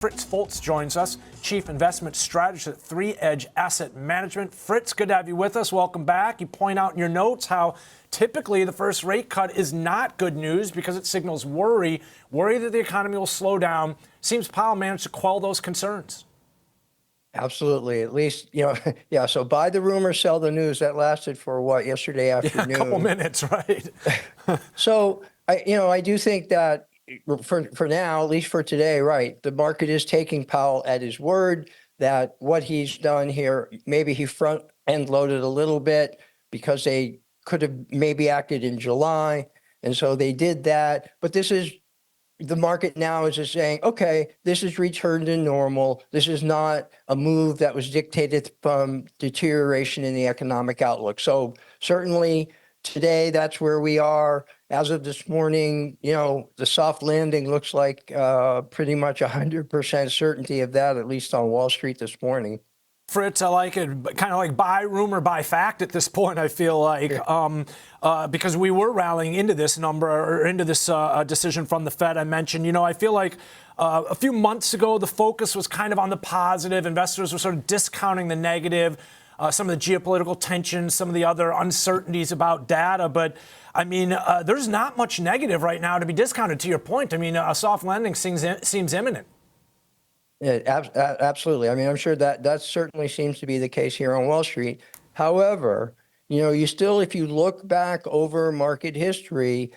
Fritz Folts joins us, Chief Investment Strategist at 3 Edge Asset Management. Fritz, good to have you with us. Welcome back. You point out in your notes how typically the first rate cut is not good news because it signals worry that the economy will slow down. Seems Powell managed to quell those concerns. Absolutely. At least, yeah. So buy the rumor, sell the news. That lasted for what, yesterday afternoon? Yeah, a couple minutes, right? So I do think that for now, at least for today, right, the market is taking Powell at his word that what he's done here, maybe he front end loaded a little bit because they could have maybe acted in July. And so they did that. But the market now is just saying, okay, this is returned to normal. This is not a move that was dictated from deterioration in the economic outlook. So certainly today, that's where we are. As of this morning, the soft landing looks like pretty much 100% certainty of that, at least on Wall Street this morning. Fritz, I like it, kind of like buy rumor, buy fact at this point, I feel like, because we were rallying into this number or into this decision from the Fed I mentioned. I feel like a few months ago, the focus was kind of on the positive. Investors were sort of discounting the negative, some of the geopolitical tensions, some of the other uncertainties about data. But, I mean, there's not much negative right now to be discounted, to your point. I mean, a soft landing seems imminent. Yeah, absolutely. I mean, I'm sure that certainly seems to be the case here on Wall Street. However, you still, if you look back over market history,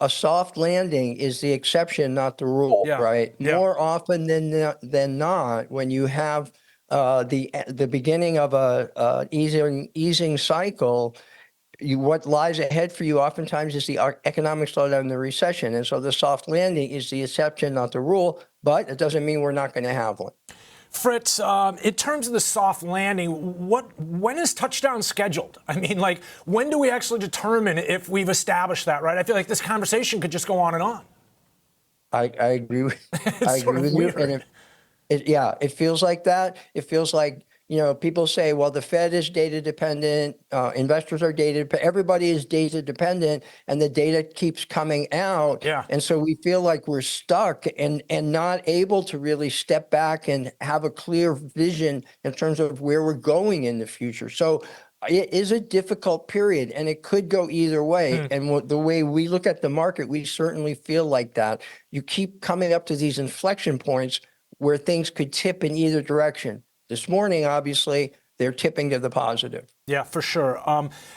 a soft landing is the exception, not the rule, right? Yeah. More often than not, when you have the beginning of a easing cycle, what lies ahead for you oftentimes is the economic slowdown and the recession. And so the soft landing is the exception, not the rule, but it doesn't mean we're not going to have one. Fritz, in terms of the soft landing, when is touchdown scheduled? I mean, when do we actually determine if we've established that, right? I feel like this conversation could just go on and on. I agree with, I agree with you. And it feels like that. It feels like, people say, well, the Fed is data dependent, investors are data, everybody is data dependent, and the data keeps coming out. Yeah. And so we feel like we're stuck and not able to really step back and have a clear vision in terms of where we're going in the future. So it is a difficult period, and it could go either way. And the way we look at the market, we certainly feel like that. You keep coming up to these inflection points where things could tip in either direction. This morning, obviously, they're tipping to the positive. Yeah, for sure.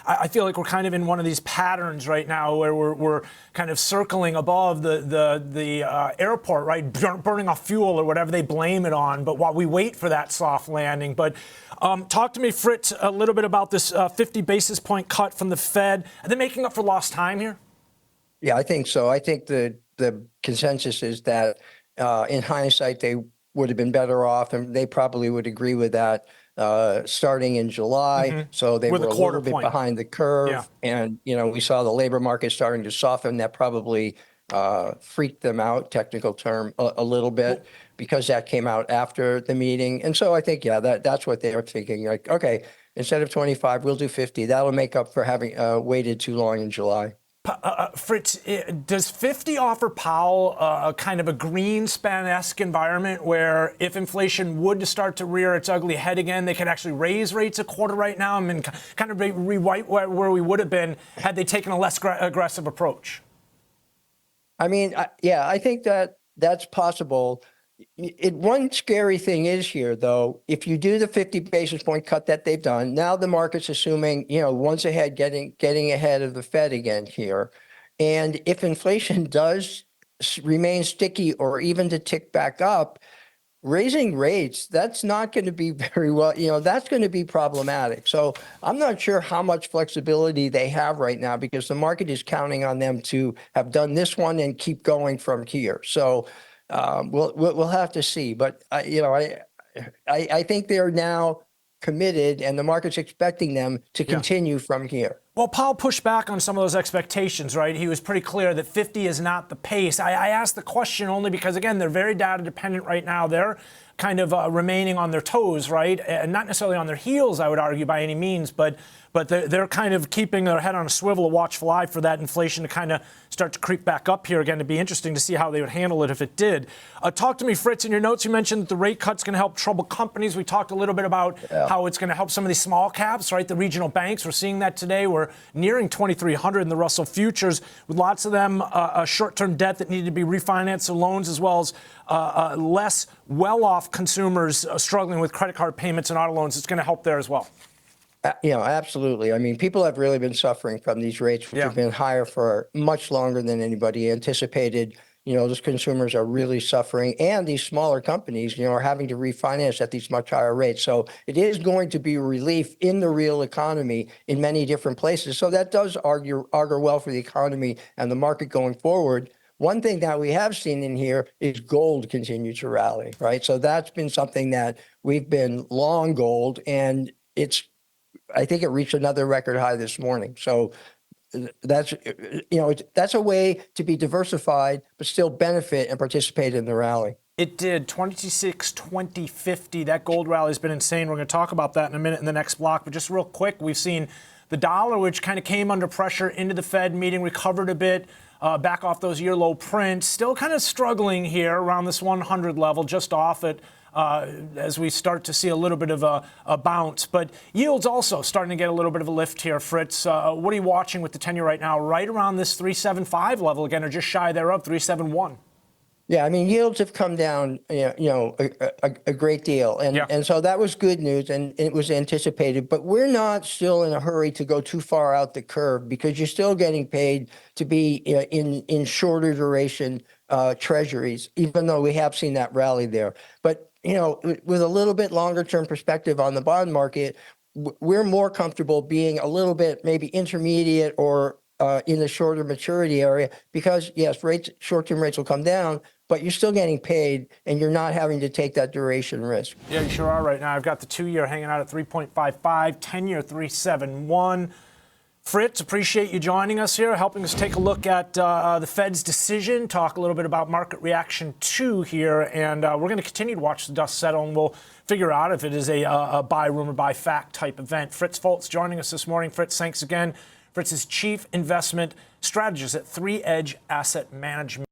I feel like we're kind of in one of these patterns right now where we're kind of circling above the airport, right, burning off fuel or whatever they blame it on, but while we wait for that soft landing. But talk to me, Fritz, a little bit about this 50 basis point cut from the Fed. Are they making up for lost time here? Yeah, I think so. I think the consensus is that in hindsight, they would have been better off, and they probably would agree with that starting in July. So they were a little bit behind the curve. Yeah. And, we saw the labor market starting to soften. That probably freaked them out, technical term, a little bit, because that came out after the meeting. And so I think, that's what they were thinking. Like, okay, instead of 25, we'll do 50. That'll make up for having waited too long in July. Fritz, does 50 offer Powell a kind of a Greenspan-esque environment where if inflation would start to rear its ugly head again, they could actually raise rates a quarter right now and kind of rewrite where we would have been had they taken a less aggressive approach? I mean, I think that's possible. One scary thing is here, though, if you do the 50 basis point cut that they've done, now the market's assuming, once ahead, getting ahead of the Fed again here. And if inflation does remain sticky or even to tick back up, raising rates, that's not going to be very well, that's going to be problematic. So I'm not sure how much flexibility they have right now because the market is counting on them to have done this one and keep going from here. So we'll have to see, but I think they're now committed, and the market's expecting them to continue from here. Well, Powell pushed back on some of those expectations, right? He was pretty clear that 50 is not the pace. I asked the question only because, again, they're very data dependent right now. They're kind of remaining on their toes, right? And not necessarily on their heels, I would argue, by any means, but they're kind of keeping their head on a swivel, a watchful eye for that inflation to kind of start to creep back up here again. It'd be interesting to see how they would handle it if it did. Talk to me, Fritz. In your notes, you mentioned that the rate cut's going to help troubled companies. We talked a little bit about how it's going to help some of these small caps, right? The regional banks. We're seeing that today. We're nearing 2,300 in the Russell futures, with lots of them short-term debt that needed to be refinanced, so loans as well as less well-off consumers struggling with credit card payments and auto loans. It's going to help there as well. Absolutely. I mean, people have really been suffering from these rates, which have been higher for much longer than anybody anticipated. Those consumers are really suffering, and these smaller companies, are having to refinance at these much higher rates. So it is going to be relief in the real economy in many different places. So that does augur well for the economy and the market going forward. One thing that we have seen in here is gold continue to rally, right? So that's been something that we've been long gold, and I think it reached another record high this morning. So that's a way to be diversified, but still benefit and participate in the rally. It did. 26, 20, 50. That gold rally has been insane. We're going to talk about that in a minute in the next block. But just real quick, we've seen the dollar, which kind of came under pressure into the Fed meeting, recovered a bit, back off those year low prints. Still kind of struggling here around this 100 level, just off it. As we start to see a little bit of a bounce. But yields also starting to get a little bit of a lift here, Fritz. What are you watching with the 10-year right now? Right around this 3.75 level again, or just shy thereof, 3.71. Yeah, I mean, yields have come down, a great deal. And so that was good news, and it was anticipated. But we're not still in a hurry to go too far out the curve, because you're still getting paid to be in shorter duration treasuries, even though we have seen that rally there. But with a little bit longer term perspective on the bond market, we're more comfortable being a little bit maybe intermediate or in the shorter maturity area, because yes, short-term rates will come down, but you're still getting paid and you're not having to take that duration risk. Yeah, you sure are right now. I've got the 2-year hanging out at 3.55, 10-year 3.71. Fritz, appreciate you joining us here, helping us take a look at the Fed's decision, talk a little bit about market reaction to here, and we're going to continue to watch the dust settle, and we'll figure out if it is a buy rumor, buy fact type event. Fritz Folts joining us this morning. Fritz, thanks again. Fritz is Chief Investment Strategist at 3 Edge Asset Management.